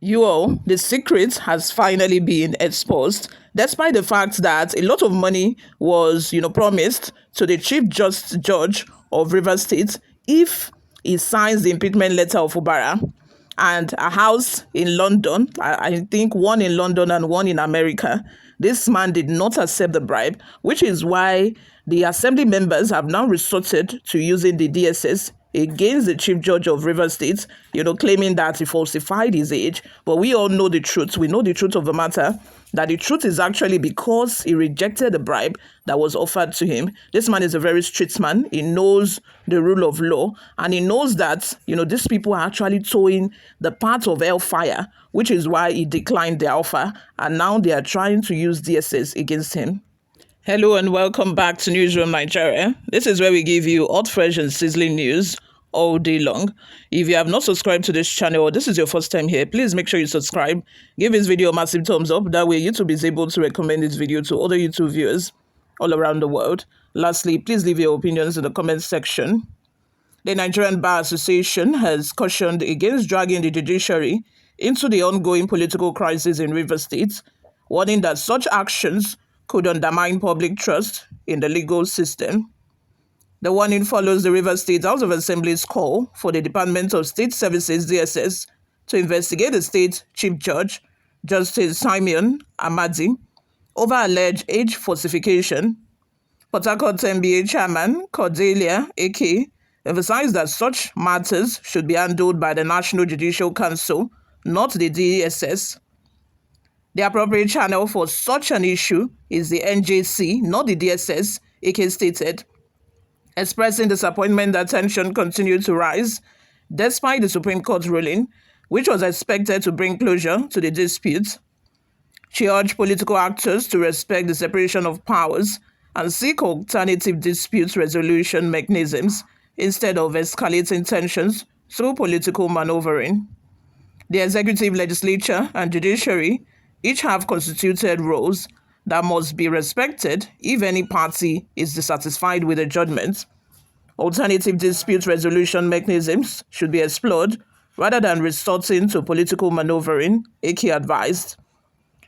The secret has finally been exposed, despite the fact that a lot of money was, promised to the Chief Just Judge of Rivers State if he signs the impeachment letter of Fubara, and a house in London, I think one in London and one in America. This man did not accept the bribe, which is why the assembly members have now resorted to using the DSS against the Chief Judge of Rivers State, claiming that he falsified his age. But we all know the truth. We know the truth of the matter, that the truth is actually because he rejected the bribe that was offered to him. This man is a very strict man. He knows the rule of law, and he knows that, these people are actually towing the path of hellfire, which is why he declined their offer, and now they are trying to use DSS against him. Hello and welcome back to Newsroom Nigeria. This is where we give you hot, fresh and sizzling news all day long. If you have not subscribed to this channel or this is your first time here, please make sure you subscribe. Give this video a massive thumbs up. That way YouTube is able to recommend this video to other YouTube viewers all around the world. Lastly, please leave your opinions in the comment section. The Nigerian Bar Association has cautioned against dragging the judiciary into the ongoing political crisis in Rivers State, warning that such actions could undermine public trust in the legal system. The warning follows the Rivers State House of Assembly's call for the Department of State Services (DSS) to investigate the state Chief Judge, Justice Simon Amadi, over alleged age falsification. Port Harcourt NBA Chairman Cordelia Eke emphasized that such matters should be handled by the National Judicial Council, not the DSS. The appropriate channel for such an issue is the NJC, not the DSS, Eke stated, expressing disappointment that tension continued to rise despite the Supreme Court ruling, which was expected to bring closure to the dispute. She urged political actors to respect the separation of powers and seek alternative dispute resolution mechanisms instead of escalating tensions through political maneuvering. The executive, legislature, and judiciary each have constituted roles that must be respected if any party is dissatisfied with a judgment. Alternative dispute resolution mechanisms should be explored rather than resorting to political maneuvering, Eke advised.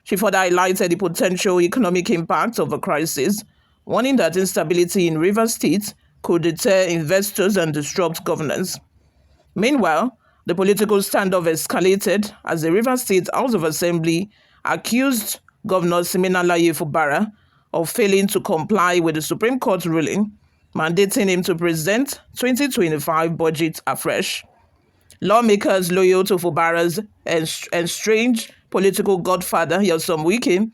She further highlighted the potential economic impact of the crisis, warning that instability in Rivers State could deter investors and disrupt governance. Meanwhile, the political standoff escalated as the Rivers State House of Assembly accused Governor Siminalayi Fubara of failing to comply with the Supreme Court ruling, mandating him to present 2025 budget afresh. Lawmakers loyal to Fubara's estranged political godfather, Wike,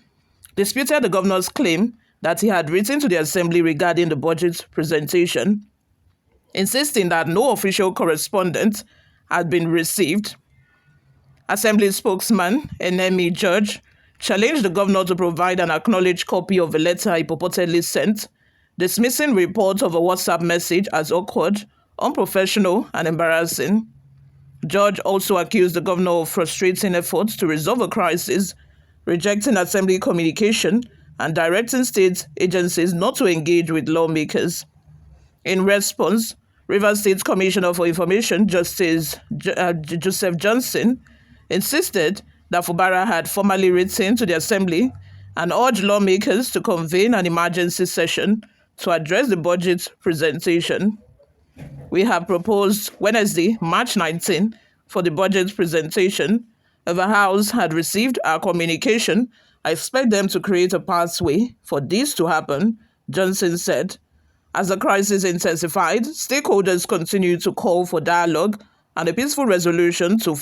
disputed the governor's claim that he had written to the assembly regarding the budget presentation, insisting that no official correspondence had been received. Assembly spokesman Enemi George challenged the governor to provide an acknowledged copy of the letter he purportedly sent, dismissing reports of a WhatsApp message as awkward, unprofessional, and embarrassing. George also accused the governor of frustrating efforts to resolve a crisis, rejecting assembly communication, and directing state agencies not to engage with lawmakers. In response, Rivers State Commissioner for Information, Justice Joseph Johnson, insisted that Fubara had formally written to the assembly and urged lawmakers to convene an emergency session to address the budget presentation. We have proposed Wednesday, March 19, for the budget presentation. If the House had received our communication, I expect them to create a pathway for this to happen, Johnson said. As the crisis intensified, stakeholders continue to call for dialogue and a peaceful resolution to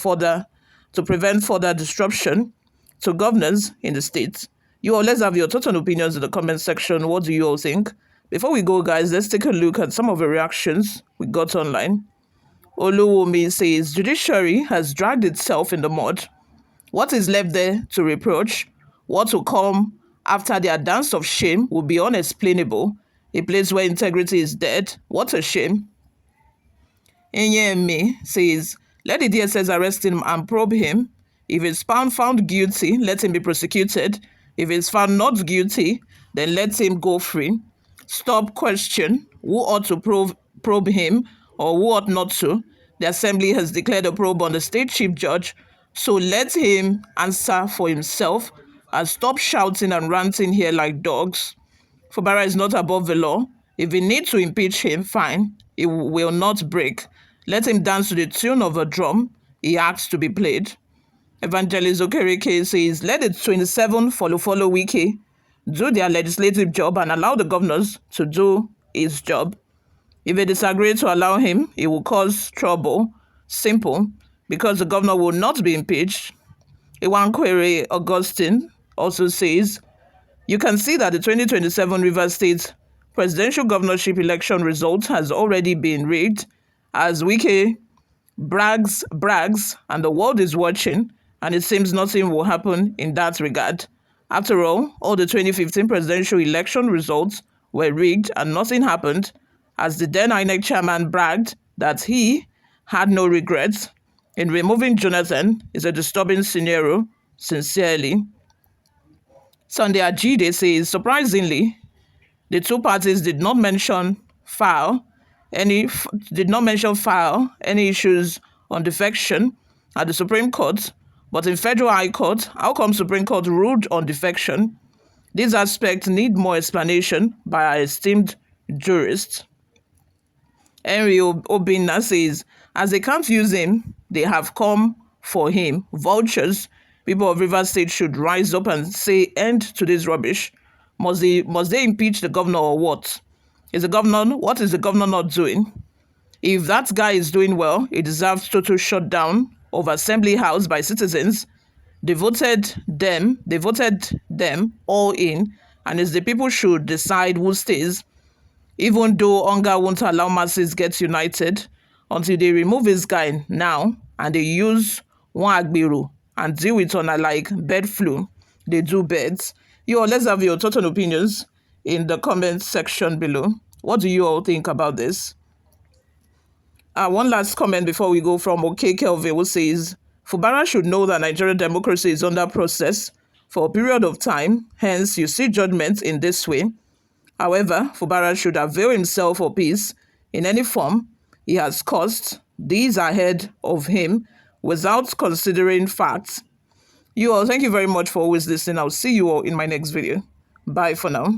prevent further disruption to governance in the state. You all, let's have your thoughts and opinions in the comment section. What do you all think? Before we go, guys, let's take a look at some of the reactions we got online. Oluwumi says, Judiciary has dragged itself in the mud. What is left there to reproach? What will come after their dance of shame will be unexplainable. A place where integrity is dead. What a shame. Enyeme says, let the DSS arrest him and probe him. If he's found guilty, let him be prosecuted. If he's found not guilty, then let him go free. Stop question who ought to probe him or who ought not to. The assembly has declared a probe on the state chief judge So let him answer for himself and stop shouting and ranting here like dogs. Fubara is not above the law. If we need to impeach him, fine. He will not break. Let him dance to the tune of a drum he asked to be played. Evangelist Okoye says, let the 27 follow wike do their legislative job and allow the governors to do his job. If they disagree to allow him, it will cause trouble. Simple. Because the governor will not be impeached. Iwankwere Augustine also says, you can see that the 2027 Rivers State presidential governorship election result has already been rigged, as Wike brags, and the world is watching, and it seems nothing will happen in that regard. After all the 2015 presidential election results were rigged and nothing happened, as the then INEC chairman bragged that he had no regrets in removing Jonathan. Is a disturbing scenario, sincerely. Sunday Ajide says, surprisingly, the two parties did not mention any issues on defection at the Supreme Court, but in Federal High Court, how come Supreme Court ruled on defection? These aspects need more explanation by our esteemed jurists. Henry Obinna says, as they can't use him, they have come for him. Vultures. People of Rivers State should rise up and say end to this rubbish. Must they impeach the governor or what? What is the governor not doing? If that guy is doing well, he deserves total shutdown of Assembly House by citizens. They voted them all in, and it's the people should decide who stays. Even though hunger won't allow masses get united, until they remove this guy now and they use one agbiru and deal with on like bird flu, they do beds. Let's have your thoughts and opinions in the comment section below. What do you all think about this? One last comment before we go from Okoye who says, Fubara should know that Nigerian democracy is under process for a period of time, hence you see judgment in this way. However, Fubara should avail himself of peace in any form he has caused these ahead of him without considering facts. You all, thank you very much for always listening. I'll see you all in my next video. Bye for now.